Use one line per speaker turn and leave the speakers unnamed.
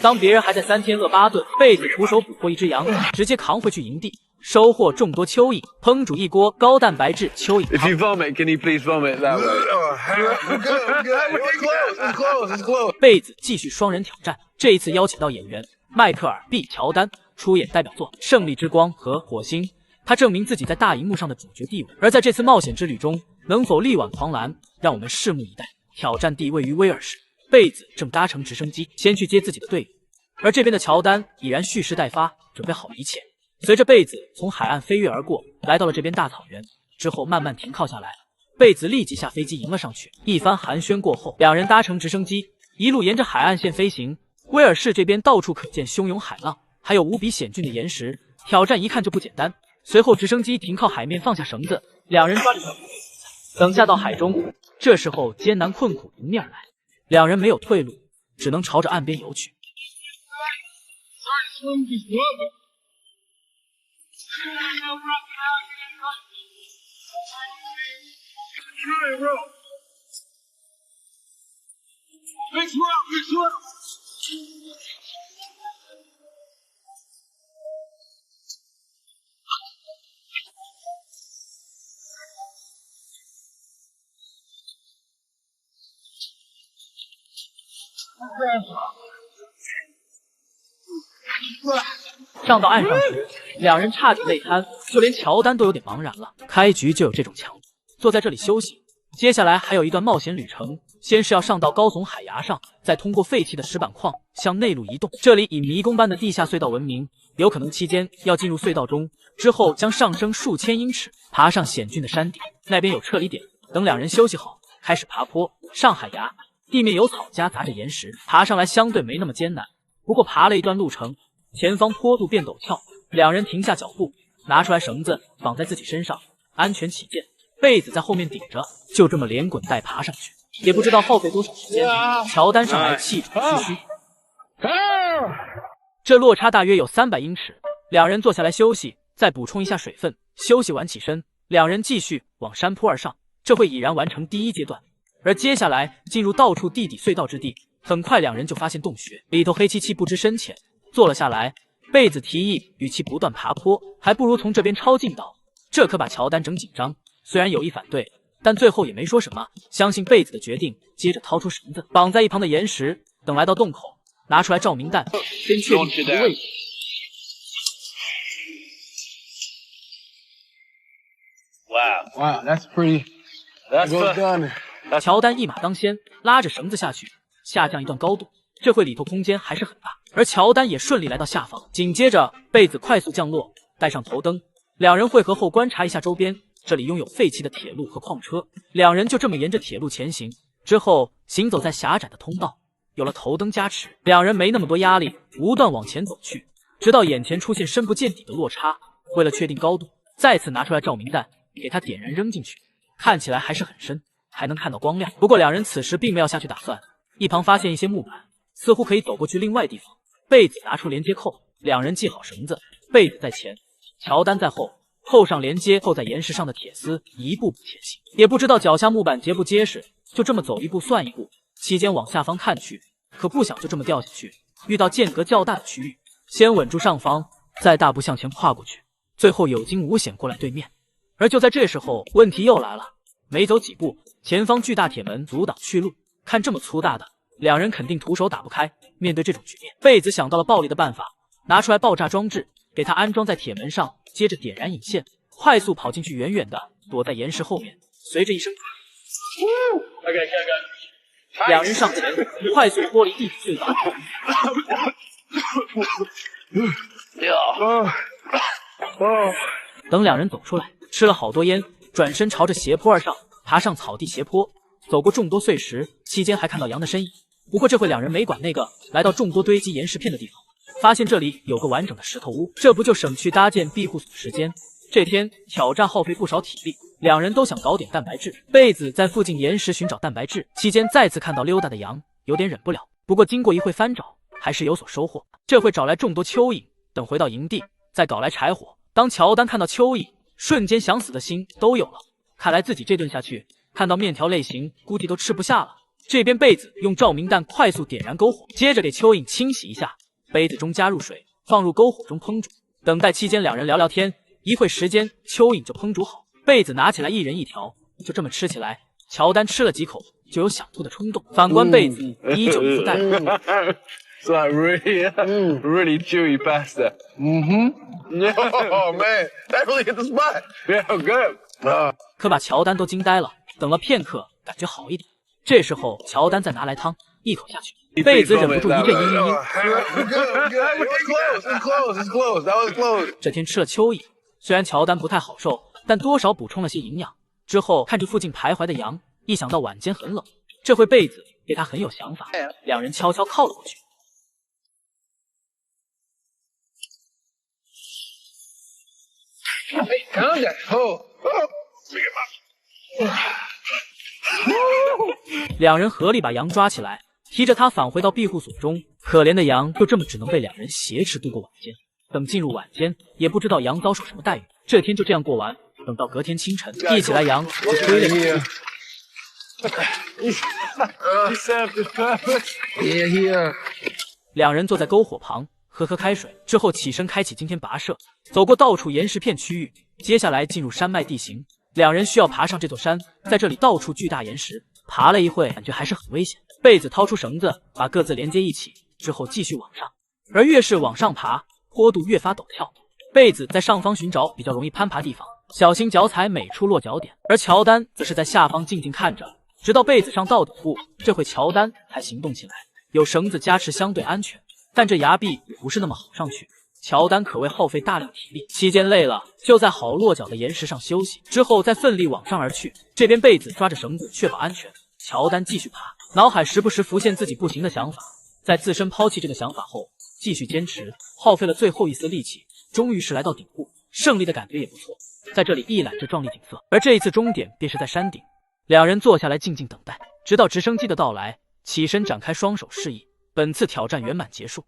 当别人还在3天饿8顿，贝子徒手捕获一只羊，直接扛回去营地，收获众多蚯蚓，烹煮一锅高蛋白质蚯蚓汤。
If you vomit, can you please vomit that way?
贝子继续双人挑战，这一次邀请到演员迈克尔 ·B· 乔丹出演代表作《胜利之光》和《火星》，他证明自己在大荧幕上的主角地位。而在这次冒险之旅中，能否力挽狂澜，让我们拭目以待。挑战地位于威尔士，贝子正搭乘直升机先去接自己的队友，而这边的乔丹已然蓄势待发，准备好一切。随着贝子从海岸飞跃而过，来到了这边大草原之后，慢慢停靠下来了。贝子立即下飞机迎了上去，一番寒暄过后，两人搭乘直升机一路沿着海岸线飞行。威尔士这边到处可见汹涌海浪，还有无比险峻的岩石，挑战一看就不简单。随后直升机停靠海面，放下绳子，两人抓着绳子等下到海中。这时候艰难困苦迎面而来，两人没有退路，只能朝着岸边游去。上到岸上时，两人差点累瘫，就连乔丹都有点茫然了。开局就有这种强度，坐在这里休息。接下来还有一段冒险旅程，先是要上到高耸海崖上，再通过废弃的石板矿向内陆移动。这里以迷宫般的地下隧道闻名，有可能期间要进入隧道中，之后将上升数千英尺，爬上险峻的山顶。那边有撤离点，等两人休息好，开始爬坡上海崖。地面有草夹杂着岩石，爬上来相对没那么艰难。不过爬了一段路程，前方坡度变陡峭，两人停下脚步，拿出来绳子绑在自己身上，安全起见。贝子在后面顶着，就这么连滚带爬上去，也不知道耗费多少时间。乔丹上来气喘吁吁，这落差大约有300英尺。两人坐下来休息，再补充一下水分。休息完起身，两人继续往山坡而上，这会已然完成第一阶段。而接下来进入到处地底隧道之地，很快两人就发现洞穴，里头黑漆漆不知深浅。坐了下来，贝子提议与其不断爬坡，还不如从这边抄近道，这可把乔丹整紧张。虽然有意反对，但最后也没说什么，相信贝子的决定。接着掏出绳子绑在一旁的岩石，等来到洞口，拿出来照明弹，先确定敌位置。
Wow, that's pretty. That's well done.
乔丹一马当先，拉着绳子下去，下降一段高度，这会里头空间还是很大。而乔丹也顺利来到下方，紧接着贝子快速降落，带上头灯。两人汇合后观察一下周边，这里拥有废弃的铁路和矿车。两人就这么沿着铁路前行，之后行走在狭窄的通道。有了头灯加持，两人没那么多压力，不断往前走去，直到眼前出现深不见底的落差。为了确定高度，再次拿出来照明弹，给它点燃扔进去，看起来还是很深，还能看到光亮。不过两人此时并没有下去打算，一旁发现一些木板，似乎可以走过去另外地方。贝子拿出连接扣，两人系好绳子，贝子在前，乔丹在后，扣上连接扣在岩石上的铁丝，一步步前行。也不知道脚下木板结不结实，就这么走一步算一步。期间往下方看去，可不想就这么掉下去，遇到间隔较大的区域，先稳住上方，再大步向前跨过去，最后有惊无险过来对面。而就在这时候，问题又来了，没走几步，前方巨大铁门阻挡去路，看这么粗大的，两人肯定徒手打不开。面对这种局面，贝子想到了暴力的办法，拿出来爆炸装置，给它安装在铁门上，接着点燃引线，快速跑进去，远远的躲在岩石后面。随着一声两人上前，快速脱离地底隧道。等两人走出来，吃了好多烟，转身朝着斜坡而上，爬上草地斜坡，走过众多碎石，期间还看到羊的身影。不过这会两人没管那个，来到众多堆积岩石片的地方，发现这里有个完整的石头屋，这不就省去搭建庇护所的时间。这天挑战耗费不少体力，两人都想搞点蛋白质。贝子在附近岩石寻找蛋白质，期间再次看到溜达的羊，有点忍不了。不过经过一会翻找，还是有所收获。这会找来众多蚯蚓，等回到营地再搞来柴火。当乔丹看到蚯蚓，瞬间想死的心都有了。看来自己这顿下去，看到面条类型估计都吃不下了。这边贝子用照明弹快速点燃篝火，接着给蚯蚓清洗一下，杯子中加入水，放入篝火中烹煮。等待期间，两人聊聊天，一会时间，蚯蚓就烹煮好，贝子拿起来一人一条，就这么吃起来。乔丹吃了几口，就有想吐的冲动。反观贝子，依旧一副淡然。
It's like really chewy pasta. Oh man, that really hit the spot. Yeah, good.
可把乔丹都惊呆了。等了片刻，感觉好一点。这时候，乔丹再拿来汤，一口下去，贝子忍不住一阵嘤嘤嘤。这天吃了蚯蚓，虽然乔丹不太好受，但多少补充了些营养。之后看着附近徘徊的羊，一想到晚间很冷，这回贝子对他很有想法。两人悄悄靠了过去。两人合力把羊抓起来，提着它返回到庇护所中。可怜的羊就这么只能被两人挟持度过晚间。等进入晚间，也不知道羊遭受什么待遇。这天就这样过完。等到隔天清晨，一起来羊就归了起。两人坐在篝火旁，喝开水之后起身开启今天跋涉，走过到处岩石片区域，接下来进入山脉地形。两人需要爬上这座山，在这里到处巨大岩石，爬了一会，感觉还是很危险。贝子掏出绳子，把各自连接一起，之后继续往上。而越是往上爬，坡度越发陡峭。贝子在上方寻找比较容易攀爬地方，小心脚踩每处落脚点，而乔丹则是在下方静静看着，直到贝子上到顶部，这回乔丹才行动起来。有绳子加持相对安全，但这崖壁也不是那么好上去。乔丹可谓耗费大量体力，期间累了，就在好落脚的岩石上休息，之后再奋力往上而去。这边贝子抓着绳子确保安全，乔丹继续爬，脑海时不时浮现自己不行的想法。在自身抛弃这个想法后，继续坚持，耗费了最后一丝力气，终于是来到顶部，胜利的感觉也不错。在这里一览这壮丽景色，而这一次终点便是在山顶。两人坐下来静静等待，直到直升机的到来，起身展开双手示意，本次挑战圆满结束。